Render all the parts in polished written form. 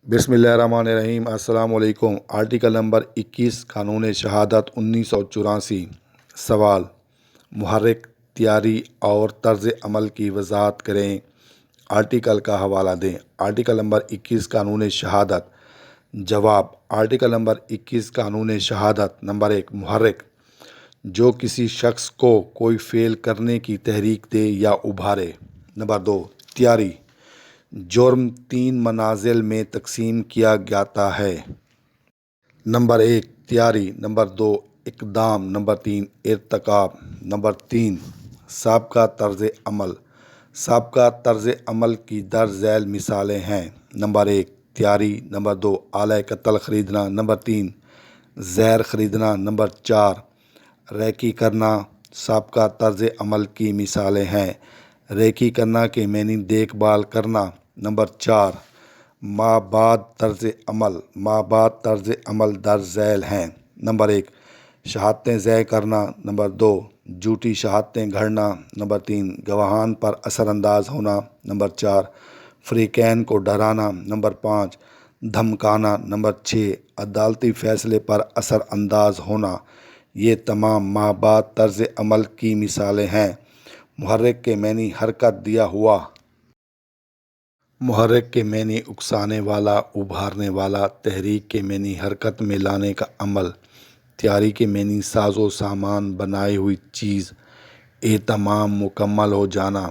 بسم اللہ الرحمن الرحیم۔ السلام علیکم۔ آرٹیکل نمبر 21 قانون شہادت 1984۔ سوال: محرک، تیاری اور طرز عمل کی وضاحت کریں۔ آرٹیکل کا حوالہ دیں۔ آرٹیکل نمبر 21 قانون شہادت۔ جواب: آرٹیکل نمبر 21 قانون شہادت نمبر 1 محرک، جو کسی شخص کو کوئی فعل کرنے کی تحریک دے یا ابھارے۔ نمبر 2 تیاری، جرم 3 منازل میں تقسیم کیا جاتا ہے۔ نمبر 1 تیاری، نمبر 2 اقدام، نمبر 3 ارتکاب۔ نمبر 3 سابقہ طرز عمل۔ سابقہ طرز عمل کی درج ذیل مثالیں ہیں۔ نمبر 1 تیاری، نمبر 2 آلۂ قتل خریدنا، نمبر 3 زہر خریدنا، نمبر 4 ریکی کرنا۔ سابقہ طرز عمل کی مثالیں ہیں: ریکی کرنا کے معنی دیکھ بھال کرنا۔ نمبر 4 ما بعد طرز عمل۔ ما بعد طرز عمل درج ذیل ہیں: نمبر 1 شہادتیں ضائع کرنا، نمبر 2 جھوٹی شہادتیں گھڑنا، نمبر 3 گواہان پر اثر انداز ہونا، نمبر 4 فریقین کو ڈرانا، نمبر 5 دھمکانا، نمبر 6 عدالتی فیصلے پر اثر انداز ہونا۔ یہ تمام ما بعد طرز عمل کی مثالیں ہیں۔ محرک کے معنی حرکت دیا ہوا۔ محرک کے معنی اکسانے والا، ابھارنے والا۔ تحریک کے معنی حرکت میں لانے کا عمل۔ تیاری کے معنی ساز و سامان بنائی ہوئی چیز۔ اہتمام مکمل ہو جانا۔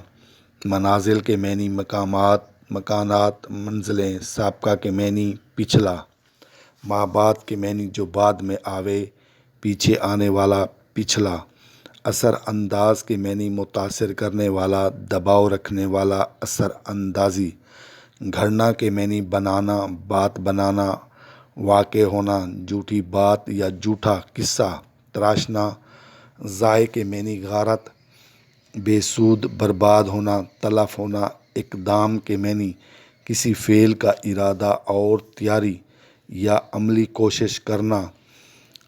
منازل کے معنی مقامات، مکانات، منزلیں۔ سابقہ کے معنی پچھلا۔ ما بعد کے معنی جو بعد میں آوے، پیچھے آنے والا، پچھلا۔ اثر انداز کے معنی متاثر کرنے والا، دباؤ رکھنے والا، اثر اندازی۔ گھڑنا کے معنی بنانا، بات بنانا، واقع ہونا، جھوٹی بات یا جھوٹا قصہ۔ تراشنا۔ ضائع کے معنی غارت، بے سود، برباد ہونا، تلف ہونا۔ اقدام کے معنی کسی فعل کا ارادہ اور تیاری یا عملی کوشش کرنا،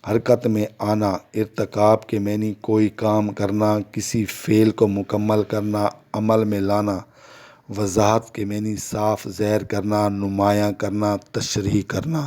حرکت میں آنا۔ ارتکاب کے معنی کوئی کام کرنا، کسی فعل کو مکمل کرنا، عمل میں لانا۔ وضاحت کے معنی صاف ظاہر کرنا، نمایاں کرنا، تشریح کرنا۔